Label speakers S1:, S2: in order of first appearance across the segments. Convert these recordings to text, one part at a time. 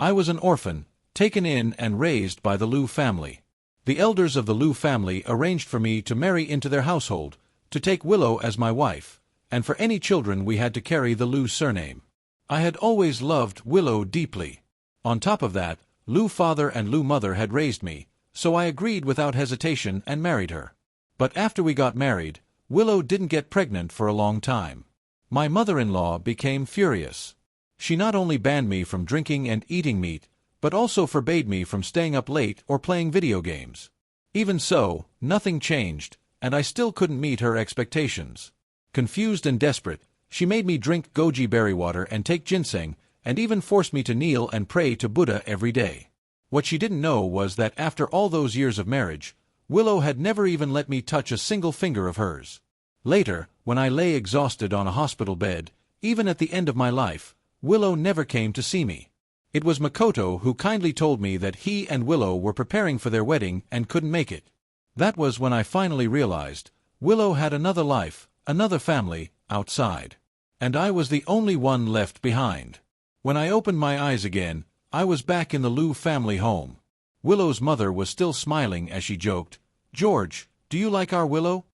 S1: I was an orphan, taken in and raised by the Liu family. The elders of the Liu family arranged for me to marry into their household, to take Willow as my wife, and for any children we had to carry the Liu surname. I had always loved Willow deeply. On top of that, Liu father and Liu mother had raised me, so I agreed without hesitation and married her. But after we got married, Willow didn't get pregnant for a long time. My mother-in-law became furious. She not only banned me from drinking and eating meat, but also forbade me from staying up late or playing video games. Even so, nothing changed, and I still couldn't meet her expectations. Confused and desperate, she made me drink goji berry water and take ginseng, and even forced me to kneel and pray to Buddha every day. What she didn't know was that after all those years of marriage, Willow had never even let me touch a single finger of hers. Later, when I lay exhausted on a hospital bed, even at the end of my life, Willow never came to see me. It was Makoto who kindly told me that he and Willow were preparing for their wedding and couldn't make it. That was when I finally realized Willow had another life, another family, outside. And I was the only one left behind. When I opened my eyes again, I was back in the Liu family home. Willow's mother was still smiling as she joked, "George, do you like our Willow?"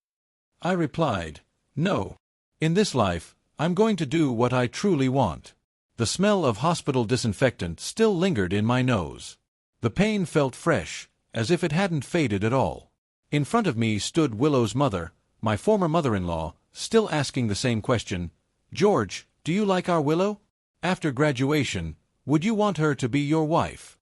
S1: I replied, "No. In this life, I'm going to do what I truly want." The smell of hospital disinfectant still lingered in my nose. The pain felt fresh, as if it hadn't faded at all. In front of me stood Willow's mother, my former mother-in-law, still asking the same question, "George, do you like our Willow? After graduation, would you want her to be your wife?"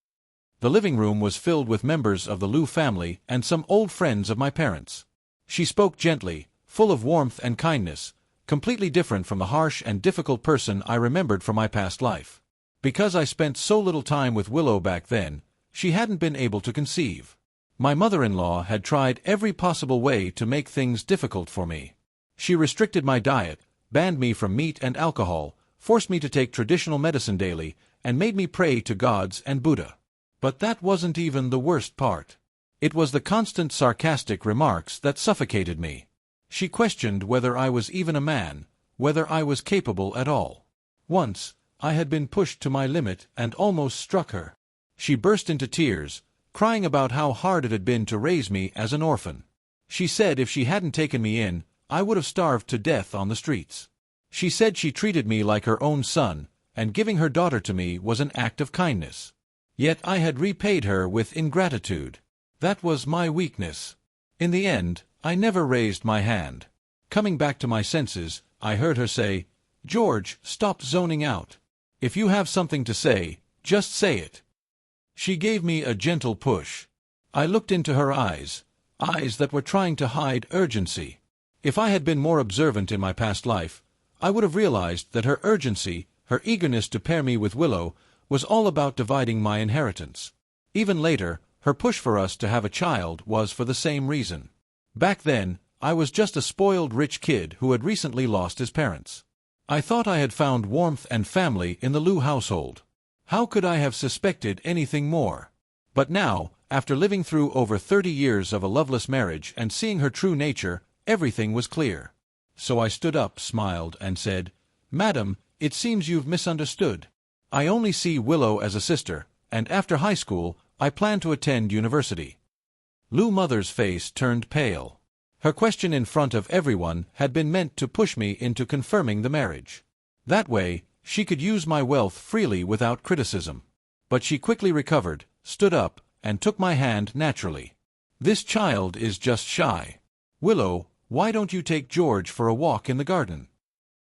S1: The living room was filled with members of the Liu family and some old friends of my parents. She spoke gently, full of warmth and kindness, completely different from the harsh and difficult person I remembered from my past life. Because I spent so little time with Willow back then, she hadn't been able to conceive. My mother-in-law had tried every possible way to make things difficult for me. She restricted my diet, banned me from meat and alcohol, forced me to take traditional medicine daily, and made me pray to gods and Buddha. But that wasn't even the worst part. It was the constant sarcastic remarks that suffocated me. She questioned whether I was even a man, whether I was capable at all. Once, I had been pushed to my limit and almost struck her. She burst into tears, crying about how hard it had been to raise me as an orphan. She said if she hadn't taken me in, I would have starved to death on the streets. She said she treated me like her own son, and giving her daughter to me was an act of kindness. Yet I had repaid her with ingratitude. That was my weakness. In the end, I never raised my hand. Coming back to my senses, I heard her say, "George, stop zoning out. If you have something to say, just say it." She gave me a gentle push. I looked into her eyes, eyes that were trying to hide urgency. If I had been more observant in my past life, I would have realized that her urgency, her eagerness to pair me with Willow, was all about dividing my inheritance. Even later, her push for us to have a child was for the same reason. Back then, I was just a spoiled rich kid who had recently lost his parents. I thought I had found warmth and family in the Liu household. How could I have suspected anything more? But now, after living through over 30 years of a loveless marriage and seeing her true nature, everything was clear. So I stood up, smiled, and said, "Madam, it seems you've misunderstood. I only see Willow as a sister, and after high school, I plan to attend university." Liu mother's face turned pale. Her question in front of everyone had been meant to push me into confirming the marriage. That way, she could use my wealth freely without criticism. But she quickly recovered, stood up, and took my hand naturally. "This child is just shy. Willow, why don't you take George for a walk in the garden?"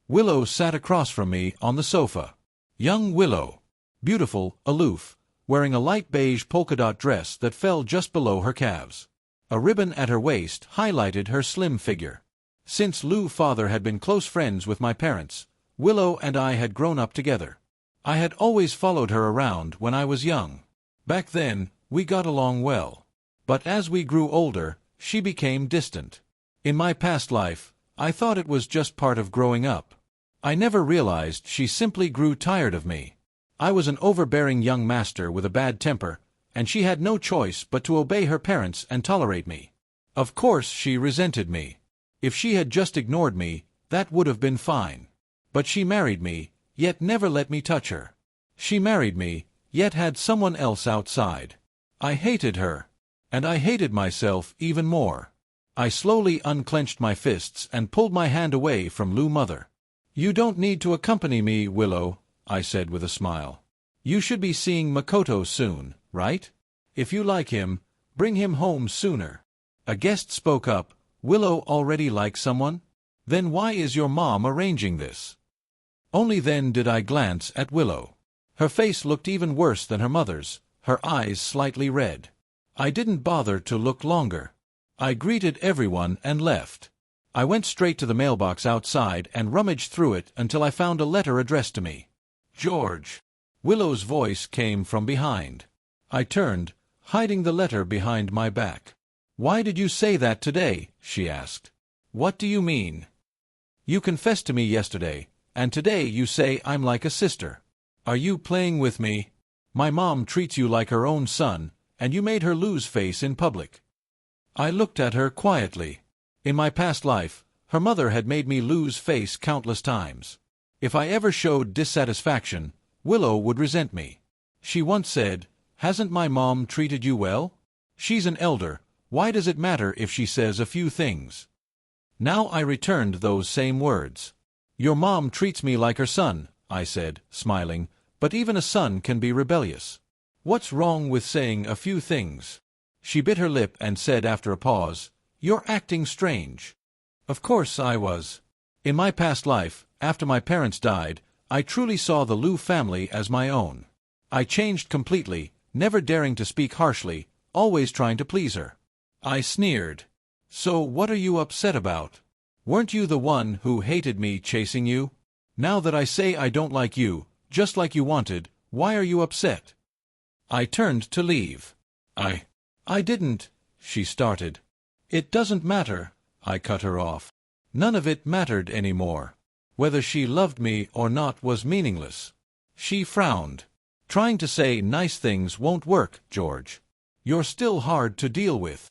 S1: Willow sat across from me on the sofa. Young Willow. Beautiful, aloof, wearing a light beige polka-dot dress that fell just below her calves. A ribbon at her waist highlighted her slim figure. Since Liu father had been close friends with my parents, Willow and I had grown up together. I had always followed her around when I was young. Back then, we got along well. But as we grew older, she became distant. In my past life, I thought it was just part of growing up. I never realized she simply grew tired of me. I was an overbearing young master with a bad temper, and she had no choice but to obey her parents and tolerate me. Of course she resented me. If she had just ignored me, that would have been fine. But she married me, yet never let me touch her. She married me, yet had someone else outside. I hated her. And I hated myself even more. I slowly unclenched my fists and pulled my hand away from Lou Mother. "You don't need to accompany me, Willow," I said with a smile. "You should be seeing Makoto soon, right? If you like him, bring him home sooner." A guest spoke up. "Willow already likes someone? Then why is your mom arranging this?" Only then did I glance at Willow. Her face looked even worse than her mother's, her eyes slightly red. I didn't bother to look longer. I greeted everyone and left. I went straight to the mailbox outside and rummaged through it until I found a letter addressed to me. "George." Willow's voice came from behind. I turned, hiding the letter behind my back. "Why did you say that today?" she asked. "What do you mean?" "You confessed to me yesterday, and today you say I'm like a sister. Are you playing with me? My mom treats you like her own son, and you made her lose face in public." I looked at her quietly. In my past life, her mother had made me lose face countless times. If I ever showed dissatisfaction, Willow would resent me. She once said, "Hasn't my mom treated you well? She's an elder, why does it matter if she says a few things?" Now I returned those same words. "Your mom treats me like her son," I said, smiling, "but even a son can be rebellious. What's wrong with saying a few things?" She bit her lip and said after a pause, "You're acting strange." Of course I was. In my past life, after my parents died, I truly saw the Liu family as my own. I changed completely, never daring to speak harshly, always trying to please her. I sneered. "So what are you upset about? Weren't you the one who hated me chasing you? Now that I say I don't like you, just like you wanted, why are you upset?" I turned to leave. I didn't," she started. "It doesn't matter," I cut her off. None of it mattered anymore. Whether she loved me or not was meaningless. She frowned. "Trying to say nice things won't work, George. You're still hard to deal with."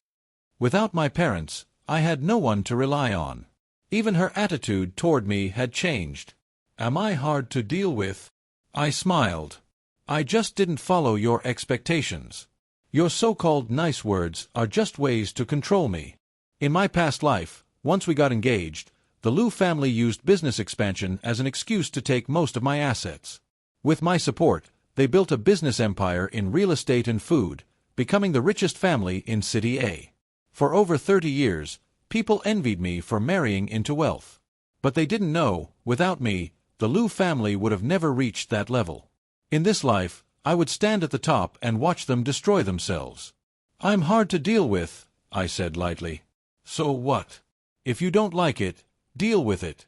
S1: Without my parents, I had no one to rely on. Even her attitude toward me had changed. "Am I hard to deal with?" I smiled. "I just didn't follow your expectations. Your so-called nice words are just ways to control me. In my past life, once we got engaged, the Liu family used business expansion as an excuse to take most of my assets. With my support, they built a business empire in real estate and food, becoming the richest family in City A. For over 30 years, people envied me for marrying into wealth. But they didn't know, without me, the Liu family would have never reached that level. In this life, I would stand at the top and watch them destroy themselves. "I'm hard to deal with," I said lightly. "So what? If you don't like it, deal with it."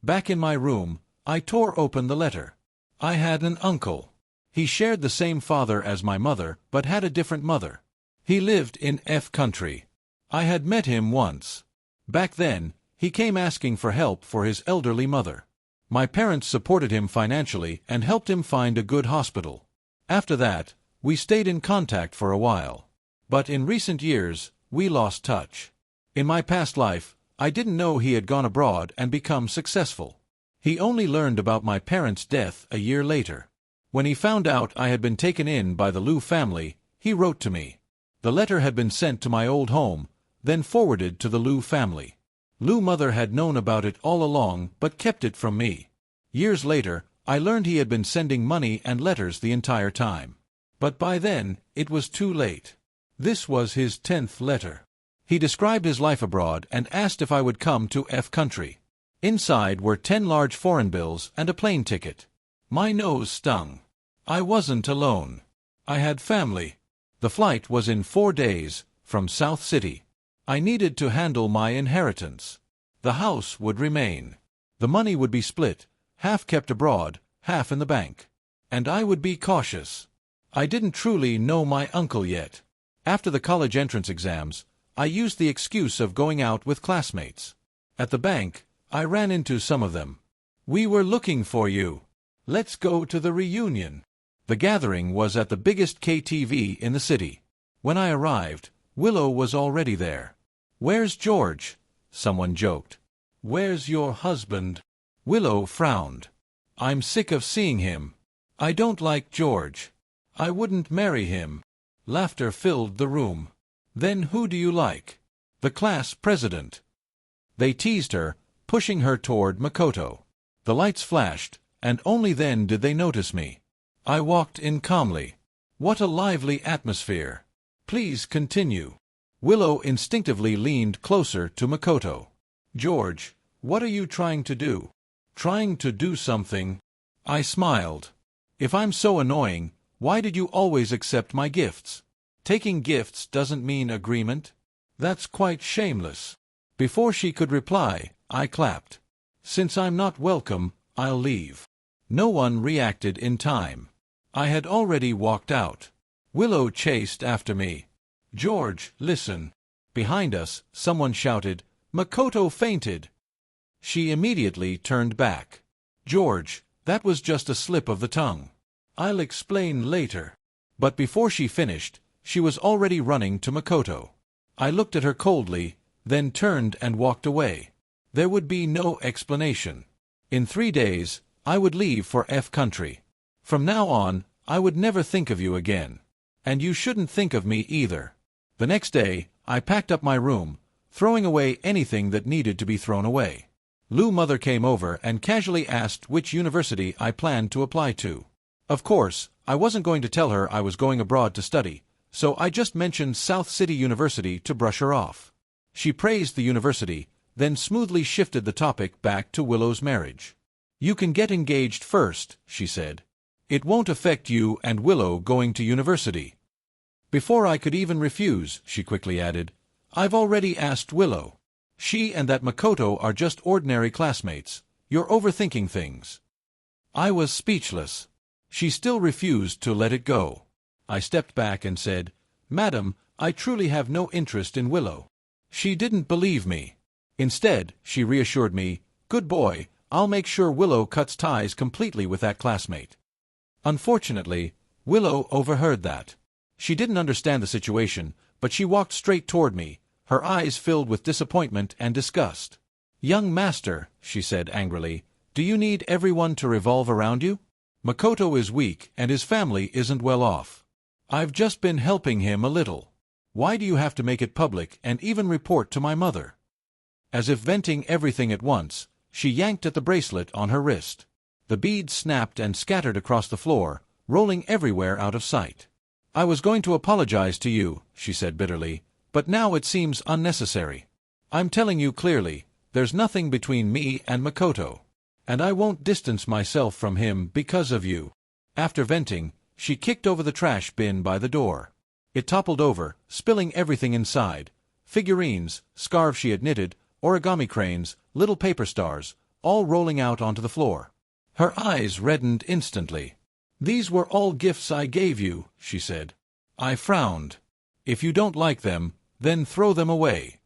S1: Back in my room, I tore open the letter. I had an uncle. He shared the same father as my mother, but had a different mother. He lived in F country. I had met him once. Back then, he came asking for help for his elderly mother. My parents supported him financially and helped him find a good hospital. After that, we stayed in contact for a while. But in recent years, we lost touch. In my past life, I didn't know he had gone abroad and become successful. He only learned about my parents' death a year later. When he found out I had been taken in by the Liu family, he wrote to me. The letter had been sent to my old home, then forwarded to the Liu family. Liu mother had known about it all along but kept it from me. Years later, I learned he had been sending money and letters the entire time. But by then, it was too late. This was his 10th letter. He described his life abroad and asked if I would come to F country. Inside were 10 large foreign bills and a plane ticket. My nose stung. I wasn't alone. I had family. The flight was in 4 days, from South City. I needed to handle my inheritance. The house would remain. The money would be split, half kept abroad, half in the bank. And I would be cautious. I didn't truly know my uncle yet. After the college entrance exams, I used the excuse of going out with classmates. At the bank, I ran into some of them. "We were looking for you. Let's go to the reunion." The gathering was at the biggest KTV in the city. When I arrived, Willow was already there. "Where's George?" someone joked. "Where's your husband?" Willow frowned. "I'm sick of seeing him. I don't like George. I wouldn't marry him. Laughter filled the room. Then who do you like? The class president. They teased her, pushing her toward Makoto. The lights flashed, and only then did they notice me. I walked in calmly. What a lively atmosphere. Please continue. Willow instinctively leaned closer to Makoto. George, what are you trying to do? Trying to do something? I smiled. If I'm so annoying, why did you always accept my gifts? Taking gifts doesn't mean agreement. That's quite shameless. Before she could reply, I clapped. Since I'm not welcome, I'll leave. No one reacted in time. I had already walked out. Willow chased after me. George, listen. Behind us, someone shouted, Makoto fainted. She immediately turned back. George, that was just a slip of the tongue. I'll explain later. But before she finished, she was already running to Makoto. I looked at her coldly, then turned and walked away. There would be no explanation. In 3 days, I would leave for F country. From now on, I would never think of you again. And you shouldn't think of me either. The next day, I packed up my room, throwing away anything that needed to be thrown away. Lou mother came over and casually asked which university I planned to apply to. Of course, I wasn't going to tell her I was going abroad to study, so I just mentioned South City University to brush her off. She praised the university, then smoothly shifted the topic back to Willow's marriage. You can get engaged first, she said. It won't affect you and Willow going to university. Before I could even refuse, she quickly added, I've already asked Willow. She and that Makoto are just ordinary classmates. You're overthinking things. I was speechless. She still refused to let it go. I stepped back and said, Madam, I truly have no interest in Willow. She didn't believe me. Instead, she reassured me, Good boy, I'll make sure Willow cuts ties completely with that classmate. Unfortunately, Willow overheard that. She didn't understand the situation, but she walked straight toward me, her eyes filled with disappointment and disgust. Young master, she said angrily, do you need everyone to revolve around you? Makoto is weak and his family isn't well off. I've just been helping him a little. Why do you have to make it public and even report to my mother? As if venting everything at once, she yanked at the bracelet on her wrist. The beads snapped and scattered across the floor, rolling everywhere out of sight. I was going to apologize to you, she said bitterly, but now it seems unnecessary. I'm telling you clearly, there's nothing between me and Makoto. And I won't distance myself from him because of you. After venting, she kicked over the trash bin by the door. It toppled over, spilling everything inside. Figurines, scarves she had knitted, origami cranes, little paper stars, all rolling out onto the floor. Her eyes reddened instantly. These were all gifts I gave you, she said. I frowned. If you don't like them, then throw them away.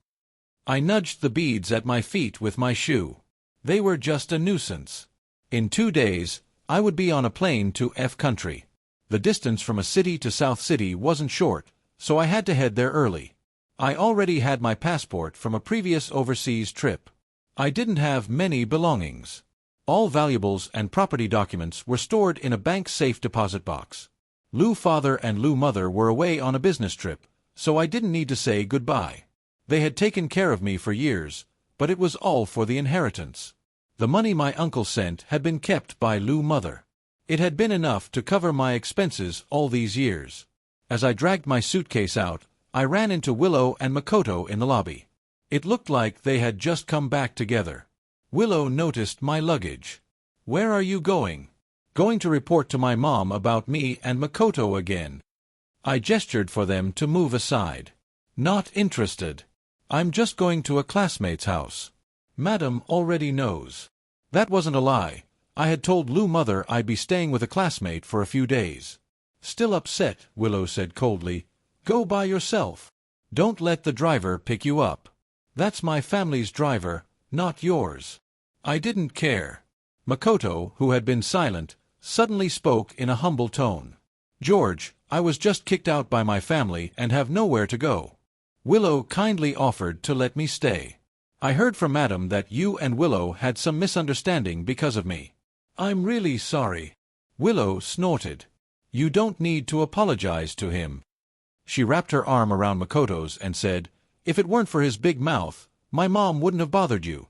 S1: I nudged the beads at my feet with my shoe. They were just a nuisance. In 2 days, I would be on a plane to F country. The distance from a city to South City wasn't short, so I had to head there early. I already had my passport from a previous overseas trip. I didn't have many belongings. All valuables and property documents were stored in a bank safe deposit box. Lou father and Lou mother were away on a business trip, so I didn't need to say goodbye. They had taken care of me for years, but it was all for the inheritance. The money my uncle sent had been kept by Lou mother. It had been enough to cover my expenses all these years. As I dragged my suitcase out, I ran into Willow and Makoto in the lobby. It looked like they had just come back together. Willow noticed my luggage. Where are you going? Going to report to my mom about me and Makoto again. I gestured for them to move aside. Not interested. I'm just going to a classmate's house. Madam already knows. That wasn't a lie. I had told Lou mother I'd be staying with a classmate for a few days. Still upset, Willow said coldly. Go by yourself. Don't let the driver pick you up. That's my family's driver, not yours. I didn't care. Makoto, who had been silent, suddenly spoke in a humble tone. George, I was just kicked out by my family and have nowhere to go. Willow kindly offered to let me stay. I heard from Madam that you and Willow had some misunderstanding because of me. I'm really sorry. Willow snorted. You don't need to apologize to him. She wrapped her arm around Makoto's and said, If it weren't for his big mouth, my mom wouldn't have bothered you.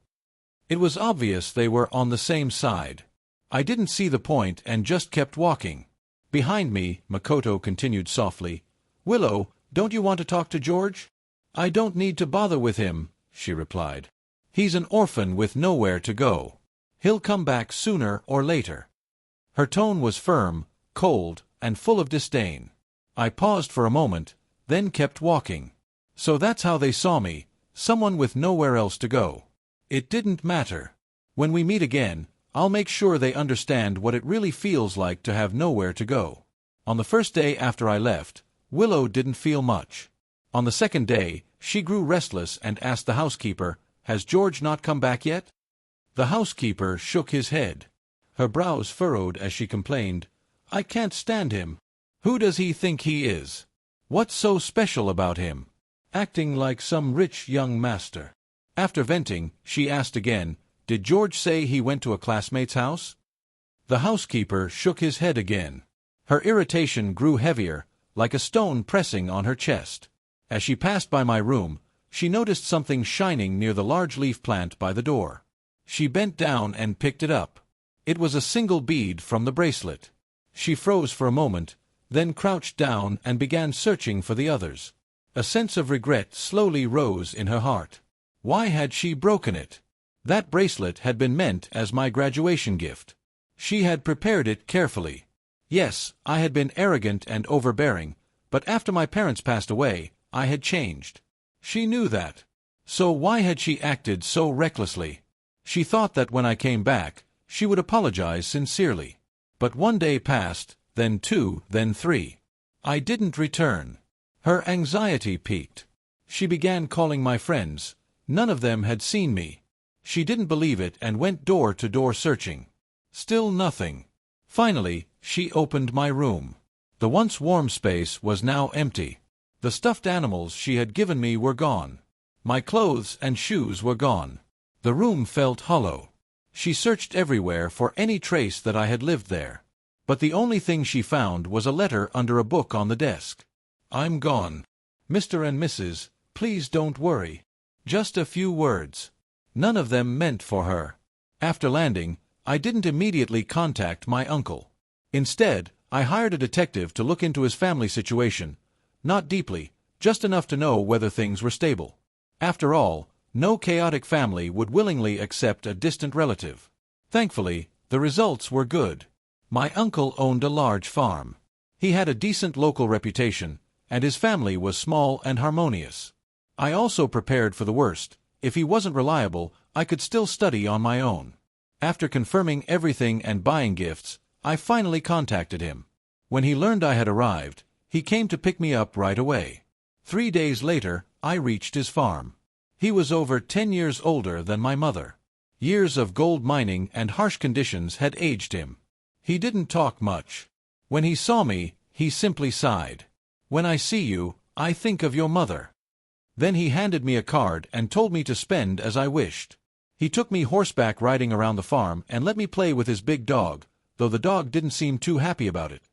S1: It was obvious they were on the same side. I didn't see the point and just kept walking. Behind me, Makoto continued softly, Willow, don't you want to talk to George? I don't need to bother with him, she replied. He's an orphan with nowhere to go. He'll come back sooner or later. Her tone was firm, cold, and full of disdain. I paused for a moment, then kept walking. So that's how they saw me, someone with nowhere else to go. It didn't matter. When we meet again, I'll make sure they understand what it really feels like to have nowhere to go. On the first day after I left, Willow didn't feel much. On the second day, she grew restless and asked the housekeeper, Has George not come back yet? The housekeeper shook his head. Her brows furrowed as she complained, I can't stand him. Who does he think he is? What's so special about him? Acting like some rich young master. After venting, she asked again, Did George say he went to a classmate's house? The housekeeper shook his head again. Her irritation grew heavier, like a stone pressing on her chest. As she passed by my room, she noticed something shining near the large leaf plant by the door. She bent down and picked it up. It was a single bead from the bracelet. She froze for a moment, then crouched down and began searching for the others. A sense of regret slowly rose in her heart. Why had she broken it? That bracelet had been meant as my graduation gift. She had prepared it carefully. Yes, I had been arrogant and overbearing, but after my parents passed away, I had changed. She knew that. So why had she acted so recklessly? She thought that when I came back, she would apologize sincerely. But one day passed, then 2, then 3. I didn't return. Her anxiety peaked. She began calling my friends. None of them had seen me. She didn't believe it and went door to door searching. Still nothing. Finally, she opened my room. The once warm space was now empty. The stuffed animals she had given me were gone. My clothes and shoes were gone. The room felt hollow. She searched everywhere for any trace that I had lived there. But the only thing she found was a letter under a book on the desk. I'm gone. Mr. and Mrs., please don't worry. Just a few words. None of them meant for her. After landing, I didn't immediately contact my uncle. Instead, I hired a detective to look into his family situation. Not deeply, just enough to know whether things were stable. After all, no chaotic family would willingly accept a distant relative. Thankfully, the results were good. My uncle owned a large farm. He had a decent local reputation, and his family was small and harmonious. I also prepared for the worst. If he wasn't reliable, I could still study on my own. After confirming everything and buying gifts, I finally contacted him. When he learned I had arrived, he came to pick me up right away. 3 days later, I reached his farm. He was over 10 years older than my mother. Years of gold mining and harsh conditions had aged him. He didn't talk much. When he saw me, he simply sighed. When I see you, I think of your mother. Then he handed me a card and told me to spend as I wished. He took me horseback riding around the farm and let me play with his big dog, though the dog didn't seem too happy about it.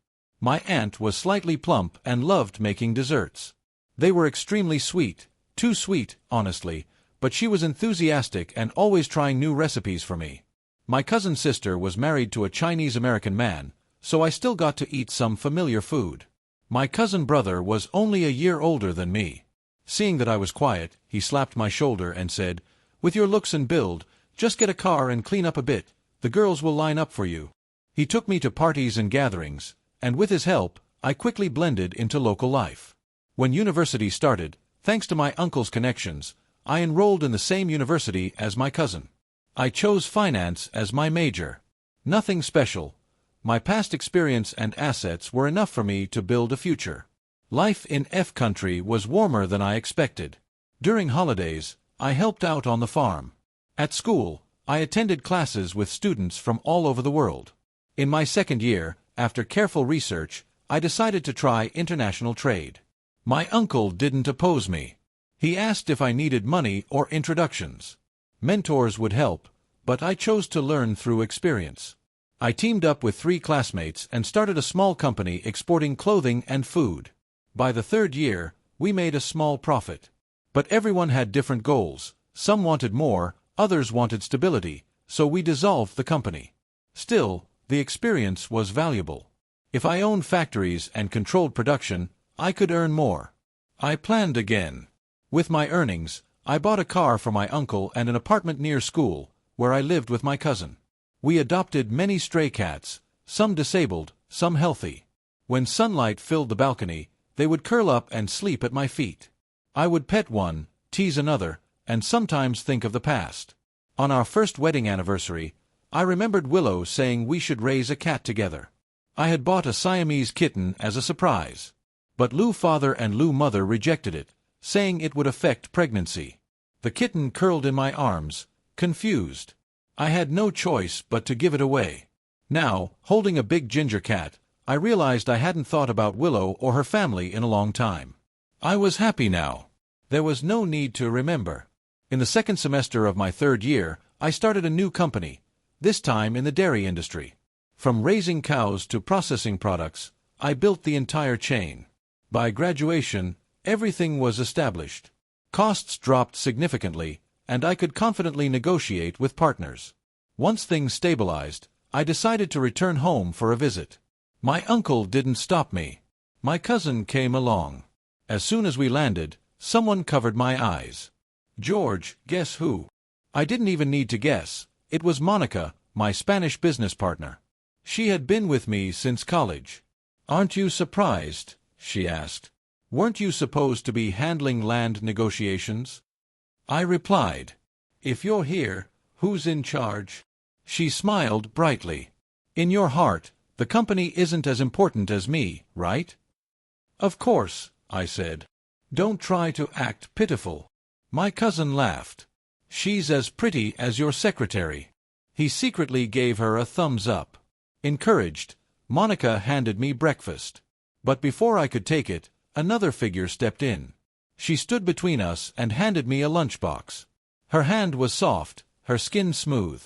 S1: My aunt was slightly plump and loved making desserts. They were extremely sweet, too sweet, honestly, but she was enthusiastic and always trying new recipes for me. My cousin's sister was married to a Chinese-American man, so I still got to eat some familiar food. My cousin brother was only a year older than me. Seeing that I was quiet, he slapped my shoulder and said, With your looks and build, just get a car and clean up a bit, the girls will line up for you. He took me to parties and gatherings, and with his help, I quickly blended into local life. When university started, thanks to my uncle's connections, I enrolled in the same university as my cousin. I chose finance as my major. Nothing special. My past experience and assets were enough for me to build a future. Life in F country was warmer than I expected. During holidays, I helped out on the farm. At school, I attended classes with students from all over the world. In my second year, after careful research, I decided to try international trade. My uncle didn't oppose me. He asked if I needed money or introductions. Mentors would help, but I chose to learn through experience. I teamed up with 3 classmates and started a small company exporting clothing and food. By the 3rd year, we made a small profit. But everyone had different goals. Some wanted more, others wanted stability, so we dissolved the company. Still, the experience was valuable. If I owned factories and controlled production, I could earn more. I planned again. With my earnings, I bought a car for my uncle and an apartment near school, where I lived with my cousin. We adopted many stray cats, some disabled, some healthy. When sunlight filled the balcony, they would curl up and sleep at my feet. I would pet one, tease another, and sometimes think of the past. On our first wedding anniversary, I remembered Willow saying we should raise a cat together. I had bought a Siamese kitten as a surprise. But Lou father and Lou mother rejected it, saying it would affect pregnancy. The kitten curled in my arms, confused. I had no choice but to give it away. Now, holding a big ginger cat, I realized I hadn't thought about Willow or her family in a long time. I was happy now. There was no need to remember. In the 2nd semester of my 3rd year, I started a new company, this time in the dairy industry. From raising cows to processing products, I built the entire chain. By graduation, everything was established. Costs dropped significantly, and I could confidently negotiate with partners. Once things stabilized, I decided to return home for a visit. My uncle didn't stop me. My cousin came along. As soon as we landed, someone covered my eyes. George, guess who? I didn't even need to guess. It was Monica, my Spanish business partner. She had been with me since college. "Aren't you surprised?" she asked. "Weren't you supposed to be handling land negotiations?" I replied, "If you're here, who's in charge?" She smiled brightly. "In your heart, the company isn't as important as me, right?" "Of course," I said. "Don't try to act pitiful." My cousin laughed. "She's as pretty as your secretary." He secretly gave her a thumbs up. Encouraged, Monica handed me breakfast. But before I could take it, another figure stepped in. She stood between us and handed me a lunchbox. Her hand was soft, her skin smooth.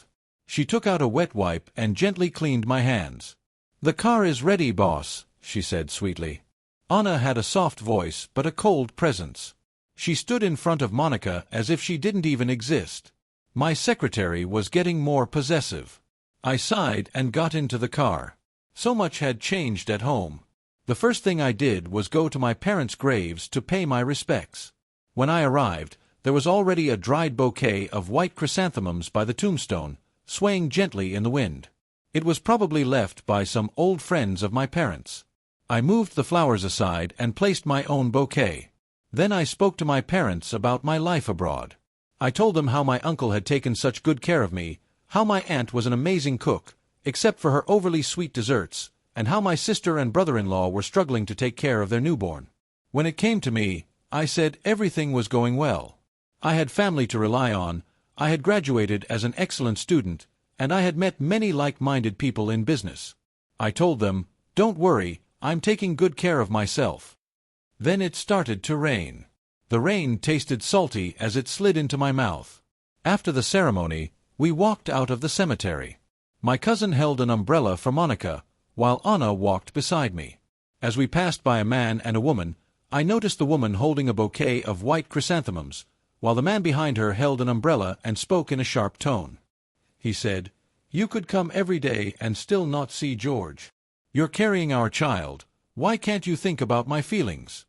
S1: She took out a wet wipe and gently cleaned my hands. "The car is ready, boss," she said sweetly. Anna had a soft voice but a cold presence. She stood in front of Monica as if she didn't even exist. My secretary was getting more possessive. I sighed and got into the car. So much had changed at home. The first thing I did was go to my parents' graves to pay my respects. When I arrived, there was already a dried bouquet of white chrysanthemums by the tombstone, swaying gently in the wind. It was probably left by some old friends of my parents. I moved the flowers aside and placed my own bouquet. Then I spoke to my parents about my life abroad. I told them how my uncle had taken such good care of me, how my aunt was an amazing cook, except for her overly sweet desserts, and how my sister and brother-in-law were struggling to take care of their newborn. When it came to me, I said everything was going well. I had family to rely on, I had graduated as an excellent student, and I had met many like-minded people in business. I told them, "Don't worry, I'm taking good care of myself." Then it started to rain. The rain tasted salty as it slid into my mouth. After the ceremony, we walked out of the cemetery. My cousin held an umbrella for Monica, while Anna walked beside me. As we passed by a man and a woman, I noticed the woman holding a bouquet of white chrysanthemums, while the man behind her held an umbrella and spoke in a sharp tone. He said, "You could come every day and still not see George. You're carrying our child. Why can't you think about my feelings?"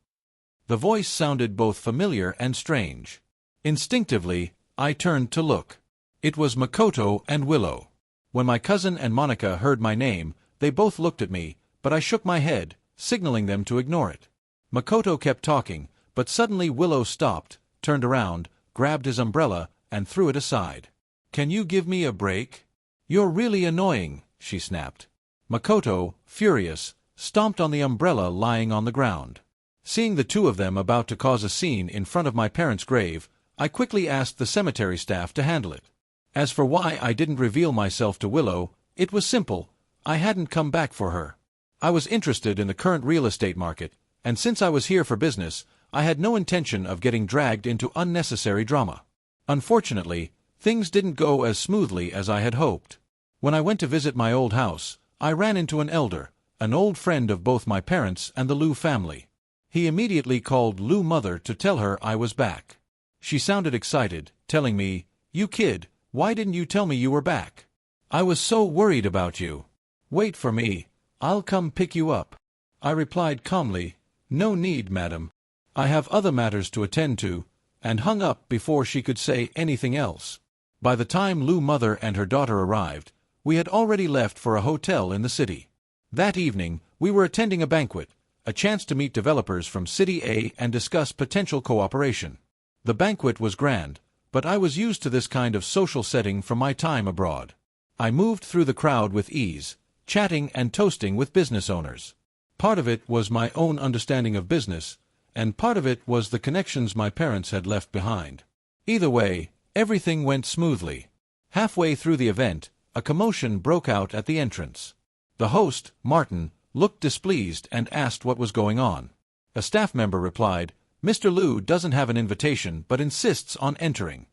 S1: The voice sounded both familiar and strange. Instinctively, I turned to look. It was Makoto and Willow. When my cousin and Monica heard my name, they both looked at me, but I shook my head, signaling them to ignore it. Makoto kept talking, but suddenly Willow stopped, turned around, grabbed his umbrella, and threw it aside. "Can you give me a break? You're really annoying," she snapped. Makoto, furious, stomped on the umbrella lying on the ground. Seeing the two of them about to cause a scene in front of my parents' grave, I quickly asked the cemetery staff to handle it. As for why I didn't reveal myself to Willow, it was simple. I hadn't come back for her. I was interested in the current real estate market, and since I was here for business, I had no intention of getting dragged into unnecessary drama. Unfortunately, things didn't go as smoothly as I had hoped. When I went to visit my old house, I ran into an elder, an old friend of both my parents and the Liu family. He immediately called Liu mother to tell her I was back. She sounded excited, telling me, "You kid, why didn't you tell me you were back? I was so worried about you. Wait for me, I'll come pick you up." I replied calmly, "No need, madam. I have other matters to attend to," and hung up before she could say anything else. By the time Liu mother and her daughter arrived, we had already left for a hotel in the city. That evening, we were attending a banquet, a chance to meet developers from City A and discuss potential cooperation. The banquet was grand, but I was used to this kind of social setting from my time abroad. I moved through the crowd with ease, chatting and toasting with business owners. Part of it was my own understanding of business, and part of it was the connections my parents had left behind. Either way, everything went smoothly. Halfway through the event, a commotion broke out at the entrance. The host, Martin, looked displeased and asked what was going on. A staff member replied, "Mr. Liu doesn't have an invitation but insists on entering."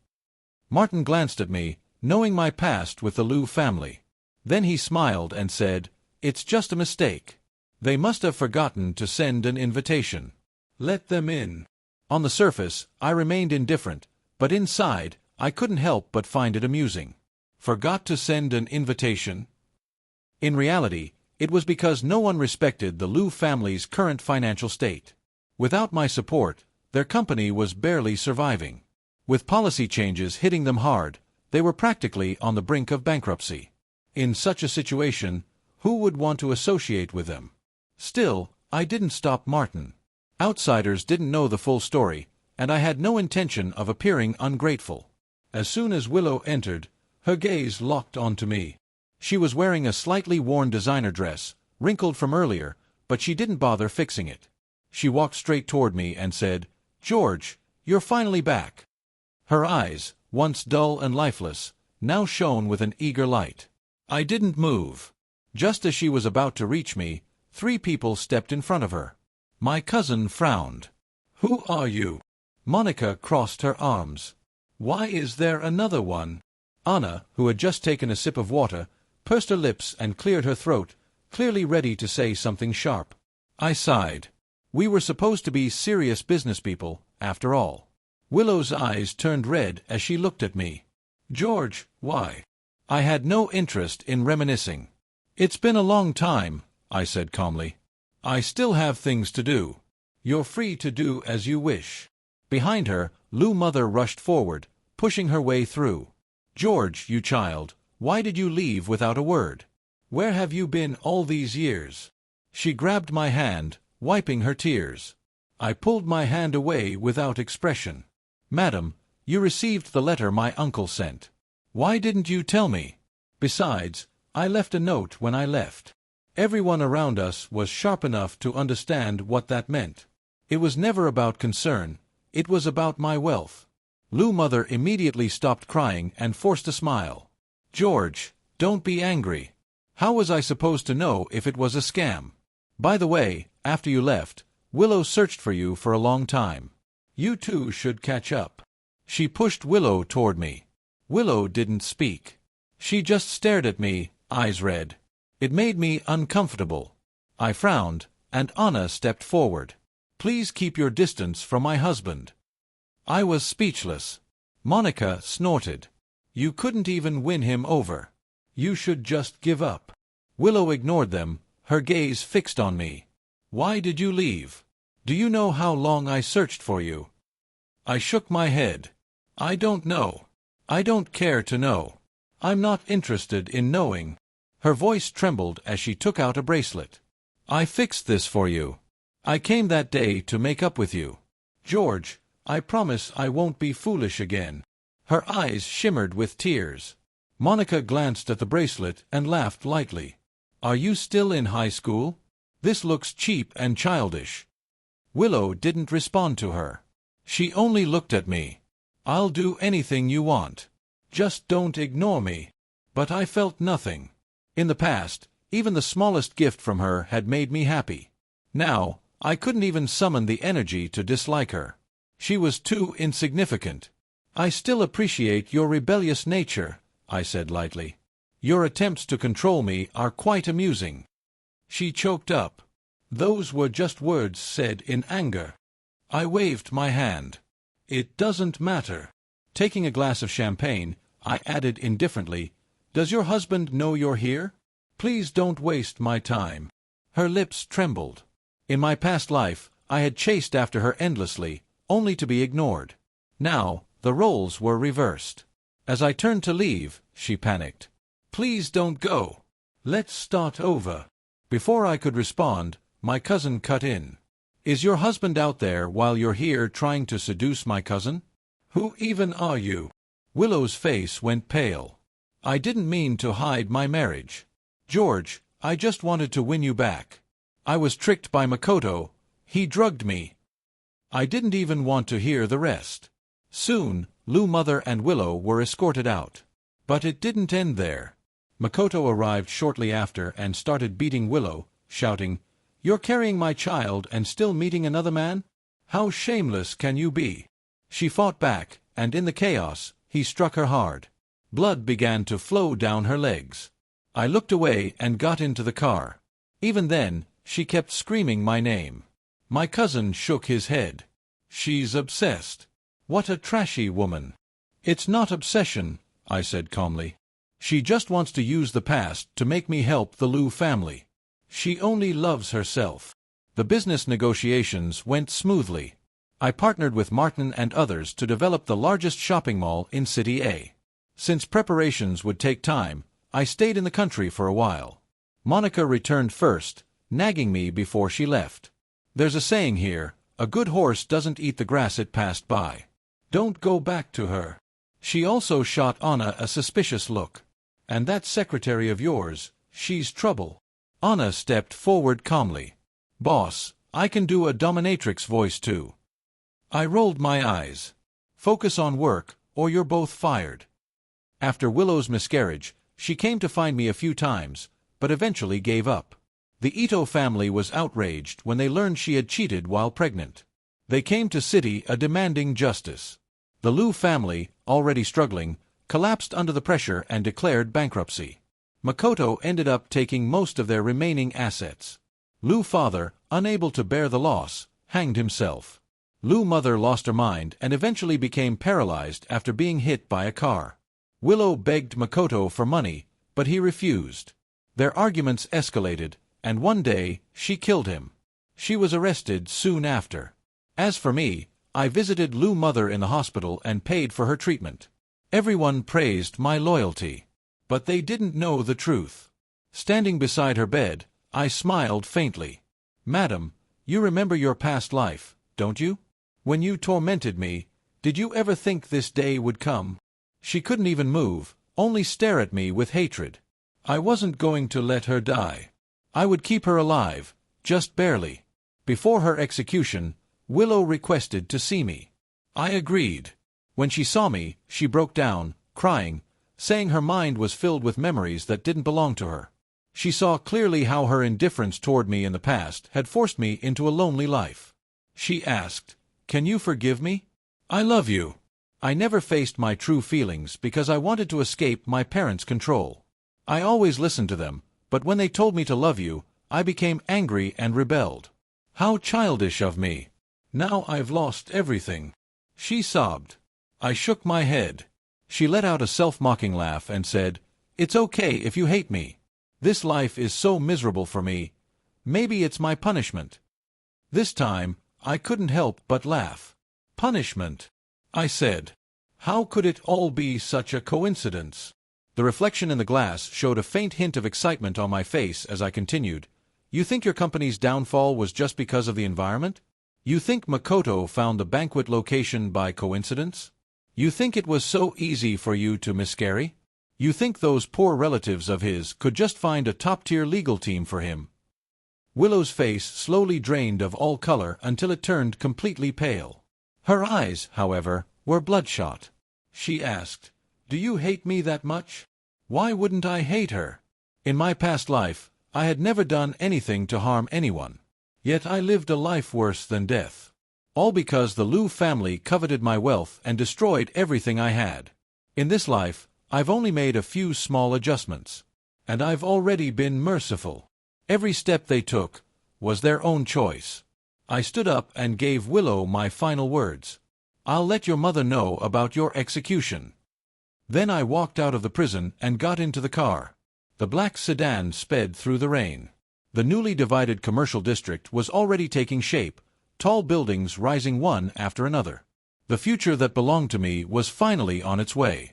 S1: Martin glanced at me, knowing my past with the Liu family. Then he smiled and said, "It's just a mistake. They must have forgotten to send an invitation. Let them in." On the surface, I remained indifferent, but inside, I couldn't help but find it amusing. Forgot to send an invitation? In reality, it was because no one respected the Liu family's current financial state. Without my support, their company was barely surviving. With policy changes hitting them hard, they were practically on the brink of bankruptcy. In such a situation, who would want to associate with them? Still, I didn't stop Martin. Outsiders didn't know the full story, and I had no intention of appearing ungrateful. As soon as Willow entered, her gaze locked onto me. She was wearing a slightly worn designer dress, wrinkled from earlier, but she didn't bother fixing it. She walked straight toward me and said, "George, you're finally back." Her eyes, once dull and lifeless, now shone with an eager light. I didn't move. Just as she was about to reach me, 3 people stepped in front of her. My cousin frowned. "Who are you?" Monica crossed her arms. "Why is there another one?" Anna, who had just taken a sip of water, pursed her lips and cleared her throat, clearly ready to say something sharp. I sighed. We were supposed to be serious business people, after all. Willow's eyes turned red as she looked at me. "George, why?" I had no interest in reminiscing. "It's been a long time," I said calmly. "I still have things to do. You're free to do as you wish." Behind her, Liu mother rushed forward, pushing her way through. "George, you child, why did you leave without a word? Where have you been all these years?" She grabbed my hand, wiping her tears. I pulled my hand away without expression. "Madam, you received the letter my uncle sent. Why didn't you tell me? Besides, I left a note when I left." Everyone around us was sharp enough to understand what that meant. It was never about concern, it was about my wealth. Liu mother immediately stopped crying and forced a smile. "George, don't be angry. How was I supposed to know if it was a scam? By the way, after you left, Willow searched for you for a long time. You two should catch up." She pushed Willow toward me. Willow didn't speak. She just stared at me, eyes red. It made me uncomfortable. I frowned, and Anna stepped forward. "Please keep your distance from my husband." I was speechless. Monica snorted. "You couldn't even win him over. You should just give up." Willow ignored them, her gaze fixed on me. "Why did you leave? Do you know how long I searched for you?" I shook my head. "I don't know. I don't care to know. I'm not interested in knowing." Her voice trembled as she took out a bracelet. "I fixed this for you. I came that day to make up with you. George, I promise I won't be foolish again." Her eyes shimmered with tears. Monica glanced at the bracelet and laughed lightly. "Are you still in high school? This looks cheap and childish." Willow didn't respond to her. She only looked at me. "I'll do anything you want. Just don't ignore me." But I felt nothing. In the past, even the smallest gift from her had made me happy. Now, I couldn't even summon the energy to dislike her. She was too insignificant. "I still appreciate your rebellious nature," I said lightly. Your attempts to control me are quite amusing." She choked up. Those were just words said in anger. I waved my hand. "It doesn't matter." Taking a glass of champagne, I added indifferently, "Does your husband know you're here? Please don't waste my time." Her lips trembled. In my past life, I had chased after her endlessly, only to be ignored. Now, the roles were reversed. As I turned to leave, she panicked. "Please don't go. Let's start over." Before I could respond, my cousin cut in. "Is your husband out there while you're here trying to seduce my cousin? Who even are you?" Willow's face went pale. "I didn't mean to hide my marriage. George, I just wanted to win you back. I was tricked by Makoto. He drugged me." I didn't even want to hear the rest. Soon, Lou Mother and Willow were escorted out. But it didn't end there. Makoto arrived shortly after and started beating Willow, shouting, "You're carrying my child and still meeting another man? How shameless can you be?" She fought back, and in the chaos, he struck her hard. Blood began to flow down her legs. I looked away and got into the car. Even then, she kept screaming my name. My cousin shook his head. "She's obsessed. What a trashy woman." "It's not obsession," I said calmly. "She just wants to use the past to make me help the Liu family. She only loves herself." The business negotiations went smoothly. I partnered with Martin and others to develop the largest shopping mall in City A. Since preparations would take time, I stayed in the country for a while. Monica returned first, nagging me before she left. There's a saying here, a good horse doesn't eat the grass it passed by. Don't go back to her. She also shot Anna a suspicious look. "And that secretary of yours, she's trouble." Anna stepped forward calmly. "Boss, I can do a dominatrix voice too." I rolled my eyes. "Focus on work, or you're both fired." After Willow's miscarriage, she came to find me a few times, but eventually gave up. The Ito family was outraged when they learned she had cheated while pregnant. They came to City A demanding justice. The Liu family, already struggling, collapsed under the pressure and declared bankruptcy. Makoto ended up taking most of their remaining assets. Liu father, unable to bear the loss, hanged himself. Liu mother lost her mind and eventually became paralyzed after being hit by a car. Willow begged Makoto for money, but he refused. Their arguments escalated, and one day, she killed him. She was arrested soon after. As for me, I visited Liu mother in the hospital and paid for her treatment. Everyone praised my loyalty. But they didn't know the truth. Standing beside her bed, I smiled faintly. "Madam, you remember your past life, don't you? When you tormented me, did you ever think this day would come?" She couldn't even move, only stare at me with hatred. I wasn't going to let her die. I would keep her alive, just barely. Before her execution, Willow requested to see me. I agreed. When she saw me, she broke down, crying, saying her mind was filled with memories that didn't belong to her. She saw clearly how her indifference toward me in the past had forced me into a lonely life. She asked, "Can you forgive me? I love you." I never faced my true feelings because I wanted to escape my parents' control. I always listened to them, but when they told me to love you, I became angry and rebelled. How childish of me. Now I've lost everything. She sobbed. I shook my head. She let out a self-mocking laugh and said, "It's okay if you hate me. This life is so miserable for me. Maybe it's my punishment." This time, I couldn't help but laugh. "Punishment?" I said. "How could it all be such a coincidence?" The reflection in the glass showed a faint hint of excitement on my face as I continued. "You think your company's downfall was just because of the environment? You think Makoto found the banquet location by coincidence? You think it was so easy for you to miscarry? You think those poor relatives of his could just find a top-tier legal team for him?" Willow's face slowly drained of all color until it turned completely pale. Her eyes, however, were bloodshot. She asked, "Do you hate me that much?" Why wouldn't I hate her? In my past life, I had never done anything to harm anyone. Yet I lived a life worse than death. All because the Liu family coveted my wealth and destroyed everything I had. In this life, I've only made a few small adjustments. And I've already been merciful. Every step they took was their own choice. I stood up and gave Willow my final words. I'll let your mother know about your execution. Then I walked out of the prison and got into the car. The black sedan sped through the rain. The newly divided commercial district was already taking shape, tall buildings rising one after another. The future that belonged to me was finally on its way.